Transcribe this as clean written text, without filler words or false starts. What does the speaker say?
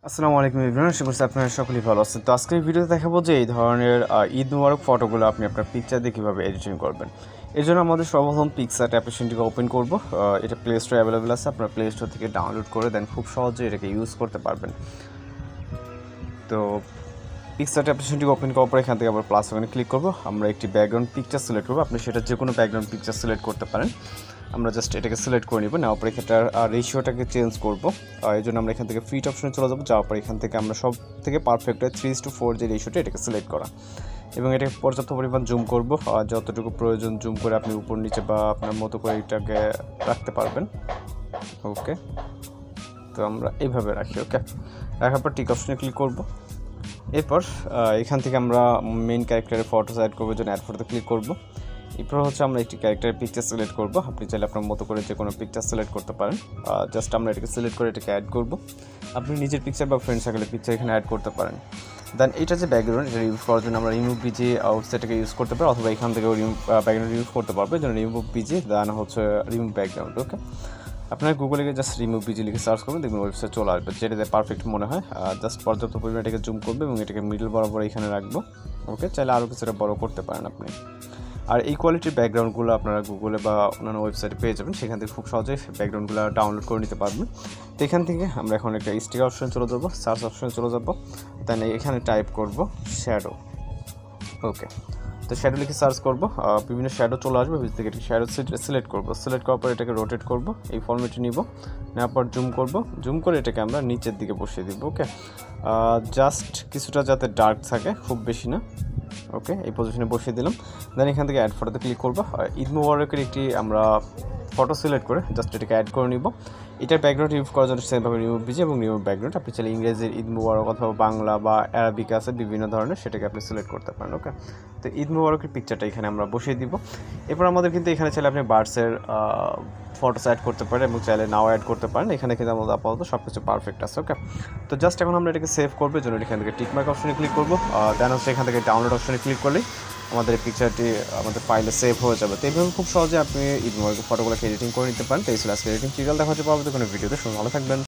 আসসালামু আলাইকুম এভরিওয়ান, আশা করছি আপনারা সকলেই ভালো আছেন। তো আজকের ভিডিওতে দেখাবো যে এই ধরনের ঈদ মোবারক ফটোগুলো আপনি আপনার পিকচার দিয়ে কীভাবে এডিটিং করবেন। এর জন্য আমাদের সর্বপ্রথম পিক্সার্ট অ্যাপ্লিকেশনটিকে ওপেন করব। এটা প্লে স্টোরে অ্যাভেলেবেল আছে, আপনারা প্লে স্টোর থেকে ডাউনলোড করে দেন খুব সহজে এটাকে ইউজ করতে পারবেন। তো পিক্সার্ট অ্যাপ্লিকেশনটিকে ওপেন করার পর এখান থেকে আবার প্লাস ওখানে ক্লিক করব। আমরা একটি ব্যাকগ্রাউন্ড পিকচার সিলেক্ট করবো, আপনি সেটা যে কোনো ব্যাকগ্রাউন্ড পিকচার সিলেক্ট করতে পারেন। আমরা জাস্ট এটাকে সিলেক্ট করে নিব, নেওয়ার পর এখানটার রেশিওটাকে চেঞ্জ করব। এই জন্য আমরা এখান থেকে ফিট অপশনে চলে যাবো, যাওয়ার পর এখান থেকে আমরা সব থেকে পারফেক্ট হয় 3:4 যে রেশিওটা এটাকে সিলেক্ট করা এবং এটাকে পর্যাপ্ত পরিমাণ জুম করব। যতটুকু প্রয়োজন জুম করে আপনি উপর নিচে বা আপনার মতো করে এটাকে রাখতে পারবেন। ওকে, তো আমরা এইভাবে রাখি। ওকে, রাখার পর টিক অপশনে ক্লিক করব। এরপর এখান থেকে আমরা মেইন ক্যারেক্টারের ফটোস অ্যাড করবো, জন্য অ্যাড ফটোতে ক্লিক করব। এরপর হচ্ছে আমরা একটি ক্যারেক্টারের পিকচার সিলেক্ট করব। আপনি চাইলে আপনার মতো করে যে কোনো পিকচার সিলেক্ট করতে পারেন। জাস্ট আমরা এটাকে সিলেক্ট করে এটাকে অ্যাড করব। আপনি নিজের পিকচার বা ফ্রেন্ড সার্কেলের পিকচার এখানে অ্যাড করতে পারেন। দেন এটা যে ব্যাকগ্রাউন্ড, এটা রিমুভ করার জন্য আমরা রিমুভ বিজি ওয়েবসাইটটাকে ইউজ করতে পারি, অথবা এখান থেকেও ব্যাকগ্রাউন্ড রিমুভ করতে পারবে, যেন রিমুভ বিজি দেন হচ্ছে রিমুভ ব্যাকগ্রাউন্ড। ওকে, আপনার গুগলে গিয়ে জাস্ট রিমুভ বিজি লিখে সার্চ করবেন, দেখবেন ওয়েবসাইট চলে আসবে, যেটাতে পারফেক্ট মনে হয়। জাস্ট পর্যাপ্ত পরিমাণে এটাকে জুম করবে এবং এটাকে মিডল বরাবর এখানে রাখবো। ওকে, চাইলে আরও কিছুটা বড় করতে পারেন আপনি। আর এই কোয়ালিটির ব্যাকগ্রাউন্ডগুলো আপনারা গুগলে বা অন্যান্য ওয়েবসাইটে পেয়ে যাবেন, সেখান থেকে খুব সহজে ব্যাকগ্রাউন্ডগুলো ডাউনলোড করে নিতে পারবেন। তো এখান থেকে আমরা এখন একটা স্টিকার অপশনে চলে যাবো, সার্চ অপশনে চলে যাবো, দেন এখানে টাইপ করব শ্যাডো। ওকে, তো শ্যাডো লিখে সার্চ করব, বিভিন্ন শ্যাডো চলে আসবে, ভিতর থেকে এটি শ্যাডো সিলেক্ট করব। সিলেক্ট করার পর এটাকে রোটেট করব, এই ফর্মেটে নিব, নেওয়ার পর জুম করব, জুম করে এটাকে আমরা নিচের দিকে বসিয়ে দিব। ওকে, জাস্ট কিছুটা যাতে ডার্ক থাকে, খুব বেশি না। ওকে, এই পজিশনে বসিয়ে দিলাম। দেন এখান থেকে অ্যাড ফটোতে ক্লিক করবো। ঈদ মোবারকের একটি আমরা ফটো সিলেক্ট করে জাস্ট এটাকে অ্যাড করে নিব। এটার ব্যাকগ্রাউন্ড রিমুভ করার জন্য সেমভাবে রিমুভ বিজি এবং রিমুভ ব্যাকগ্রাউন্ড, আপনি চাইলে ইংরেজির ঈদ মোবারক অথবা বাংলা বা অ্যারাবিক আছে বিভিন্ন ধরনের, সেটাকে আপনি সিলেক্ট করতে পারেন। ওকে, তো ঈদ মোবারকের পিকচারটা এখানে আমরা বসিয়ে দিব। এরপর আমাদের কিন্তু এখানে চাইলে আপনি বার্ডসের ফটোস অ্যাড করতে পারেন এবং চাইলে নাও অ্যাড করতে পারেন। এখানে কিন্তু আমাদের আপাতত সব কিছু পারফেক্ট আছে। ওকে, তো জাস্ট এখন আমরা এটাকে সেভ করবো, জন্য এখান থেকে টিকমার্ক অপশনে ক্লিক করবো। দেন হচ্ছে এখান থেকে ডাউনলোড অপশনে ক্লিক করলেই আমাদের এই পিকচারটি আমাদের ফাইলে সেভ হয়ে যাবে। তো এইভাবে খুব সহজে আপনি ঈদ মোবারকের ফটোগুলোকে এডিটিং করে নিতে পারেন। তো এই ছিল আজকে এডিটিং টিউটোরিয়াল, দেখা হচ্ছে পরবর্তী কোনো ভিডিওতে। ভালো থাকবেন।